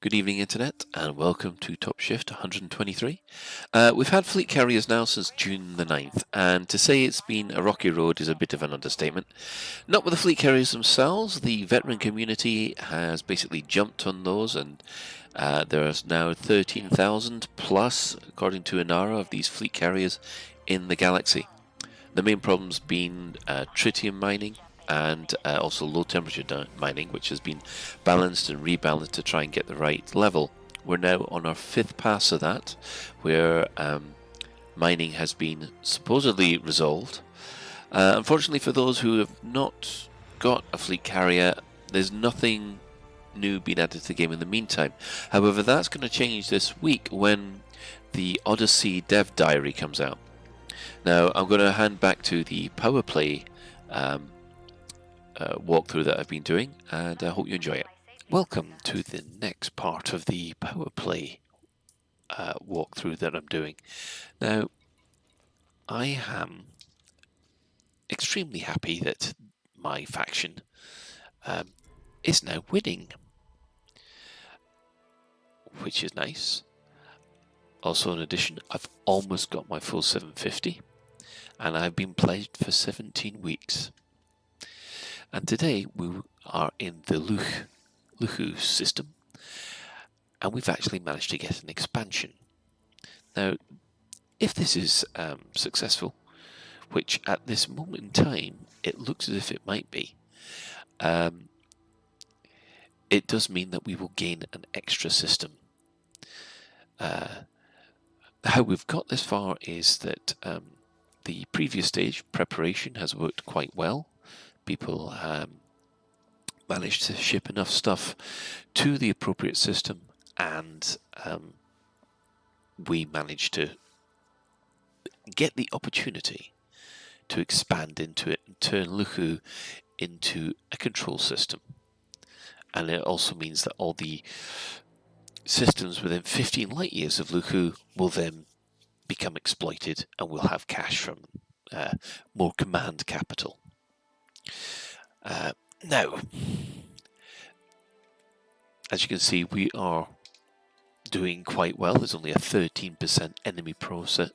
Good evening, Internet, and welcome to Top Shift 123. We've had fleet carriers now since June the 9th, and to say it's been a rocky road is a bit of an understatement. Not with the fleet carriers themselves. The veteran community has basically jumped on those, and there are now 13,000 plus, according to Inara, of these fleet carriers in the galaxy. The main problems being tritium mining, and also low temperature mining, which has been balanced and rebalanced to try and get the right level. We're now on our 5th pass of that, where mining has been supposedly resolved. Unfortunately for those who have not got a fleet carrier, there's nothing new being added to the game in the meantime. However, that's going to change this week when the Odyssey Dev Diary comes out. Now, I'm going to hand back to the Powerplay walkthrough that I've been doing, and I hope you enjoy it. Welcome to the next part of the Powerplay walkthrough that I'm doing. Now, I am extremely happy that my faction is now winning, which is nice. Also, in addition, I've almost got my full 750, and I've been pledged for 17 weeks. And today we are in the Luhu system, and we've actually managed to get an expansion. Now, if this is successful, which at this moment in time it looks as if it might be, it does mean that we will gain an extra system. How we've got this far is that the previous stage, preparation, has worked quite well. People managed to ship enough stuff to the appropriate system, and we managed to get the opportunity to expand into it and turn Luhu into a control system. And it also means that all the systems within 15 light years of Luhu will then become exploited, and we'll have cash from more command capital. Now, as you can see, we are doing quite well. There's only a 13% enemy presence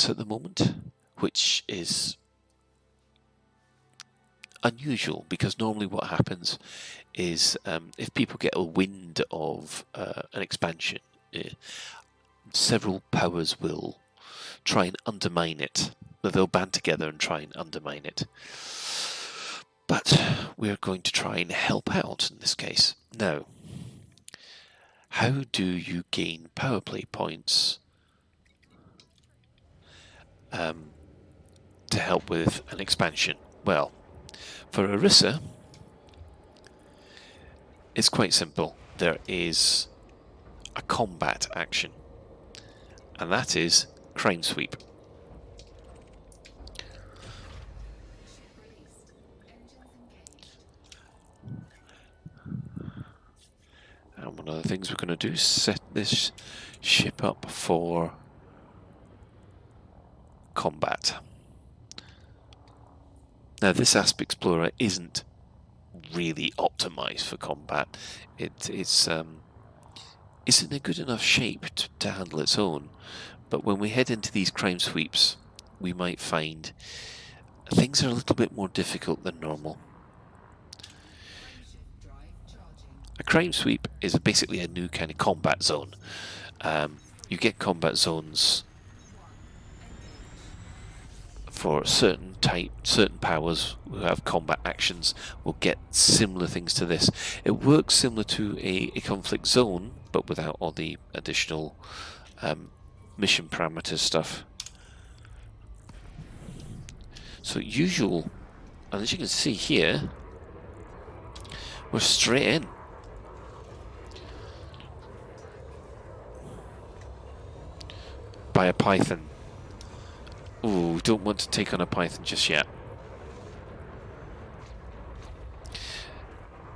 at the moment, which is unusual, because normally what happens is if people get a wind of an expansion, several powers will try and undermine it. They'll band together and try and undermine it. But we're going to try and help out in this case. Now, how do you gain power play points to help with an expansion? Well, for Orisa, it's quite simple. There is a combat action, and that is crime sweep. And one of the things we're going to do is set this ship up for combat. Now, this Asp Explorer isn't really optimized for combat. It's in a good enough shape to handle its own, but when we head into these crime sweeps, we might find things are a little bit more difficult than normal. A crime sweep is basically a new kind of combat zone. You get combat zones for certain powers who have combat actions will get similar things to this. It works similar to a conflict zone, but without all the additional mission parameter stuff. So usual, and as you can see here, we're straight in. By a python. Ooh, don't want to take on a python just yet.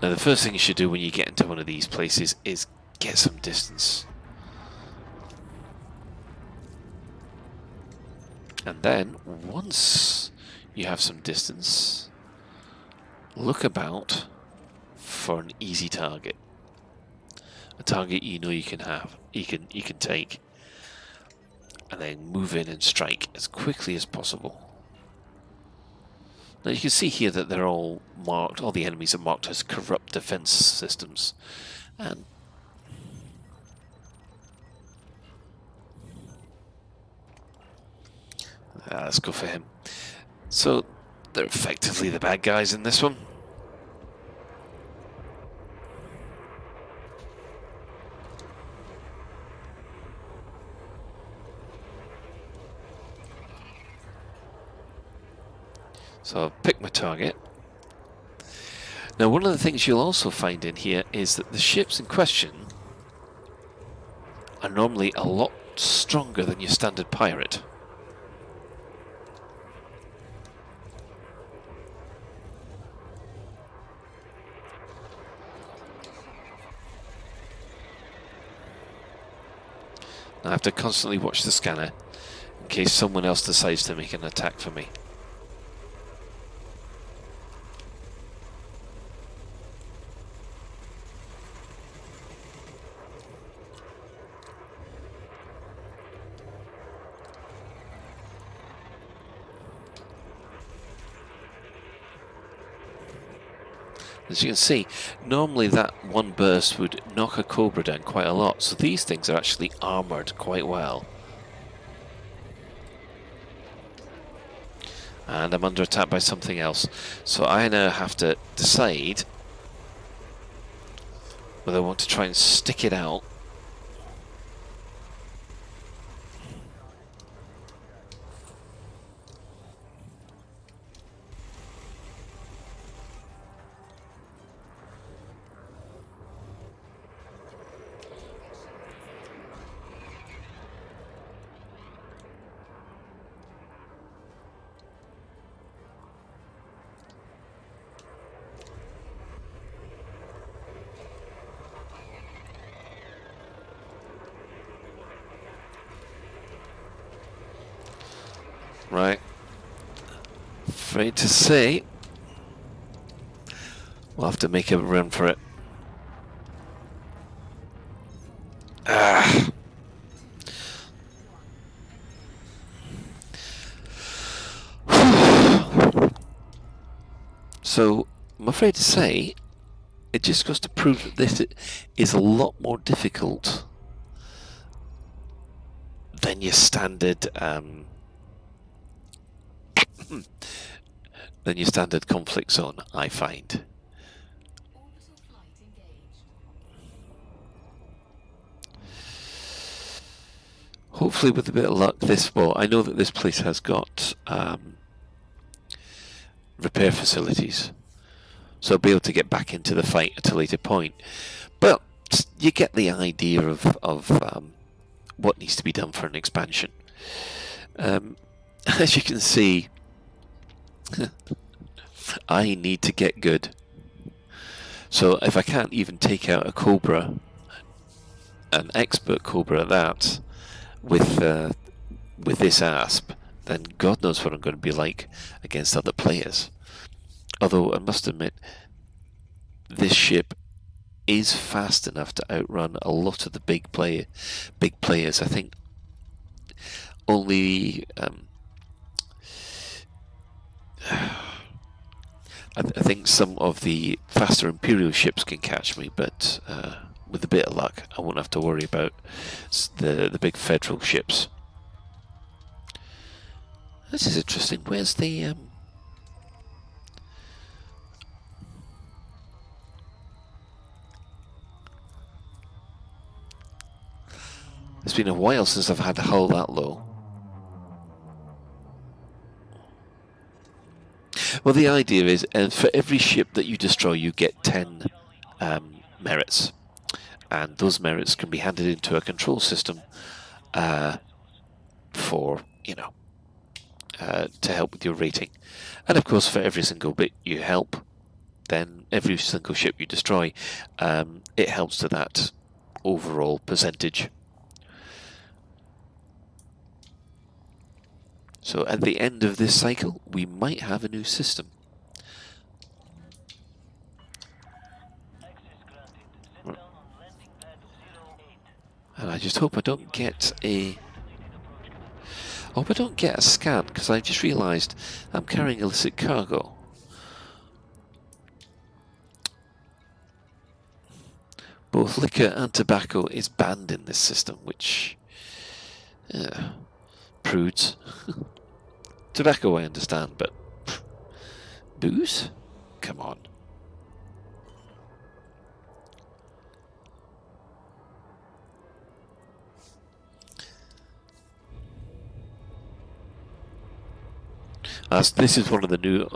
Now, the first thing you should do when you get into one of these places is get some distance. And then, once you have some distance, look about for an easy target. A target you know you can have, you can take, and then move in and strike as quickly as possible. Now you can see here that they're all marked, all the enemies are marked as corrupt defense systems. And let's go for him. So they're effectively the bad guys in this one. So I'll pick my target. Now one of the things you'll also find in here is that the ships in question are normally a lot stronger than your standard pirate. I have to constantly watch the scanner in case someone else decides to make an attack for me. As you can see, normally that one burst would knock a Cobra down quite a lot, so these things are actually armoured quite well. And I'm under attack by something else, so I now have to decide whether I want to try and stick it out . Right. Afraid to say, we'll have to make a run for it. Ah. So, I'm afraid to say, it just goes to prove that this is a lot more difficult than your standard conflict zone, I find. Hopefully with a bit of luck I know that this place has got repair facilities, so I'll be able to get back into the fight at a later point. But you get the idea of what needs to be done for an expansion. As you can see, I need to get good. So if I can't even take out a Cobra, an expert Cobra at that, with this ASP, then God knows what I'm going to be like against other players. Although I must admit, this ship is fast enough to outrun a lot of the big players. I think only I think some of the faster Imperial ships can catch me, but with a bit of luck, I won't have to worry about the big Federal ships. This is interesting. Where's the It's been a while since I've had a hull that low. Well, the idea is, for every ship that you destroy, you get 10 merits, and those merits can be handed into a control system for, to help with your rating. And of course, for every single bit you help, then every single ship you destroy, it helps to that overall percentage. So at the end of this cycle, we might have a new system. And I just hope I don't get a... I hope I don't get a scan, because I just realised I'm carrying illicit cargo. Both liquor and tobacco is banned in this system, which... prudes. Tobacco I understand, but... booze? Come on. This is one of the new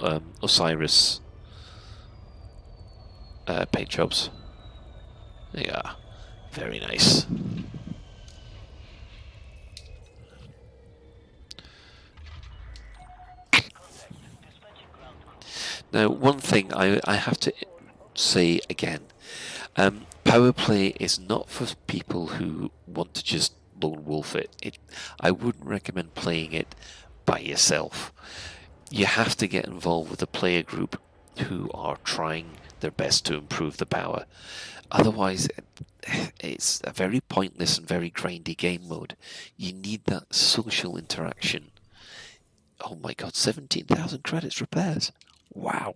Osiris paint jobs. Yeah, very nice. Now, one thing I have to say again, Powerplay is not for people who want to just lone wolf it. I wouldn't recommend playing it by yourself. You have to get involved with a player group who are trying their best to improve the power. Otherwise, it's a very pointless and very grindy game mode. You need that social interaction. Oh my god, 17,000 credits repairs. Wow.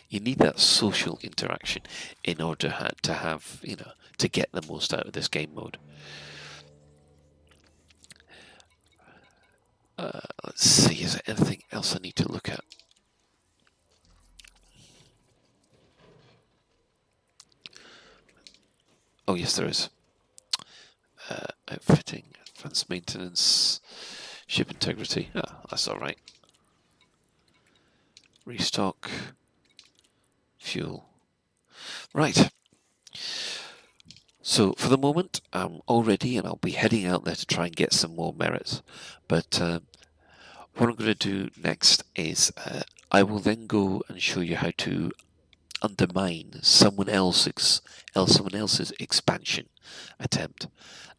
You need that social interaction in order to have, you know, to get the most out of this game mode. Let's see, is there anything else I need to look at? Oh yes, there is. Outfitting, advanced maintenance, ship integrity. Ah, that's all right. Restock, fuel. Right. So for the moment, I'm all ready, and I'll be heading out there to try and get some more merits. But what I'm going to do next is I will then go and show you how to undermine someone else's expansion attempt.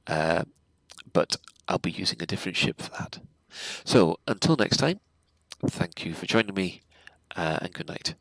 But I'll be using a different ship for that. So until next time, thank you for joining me, and good night.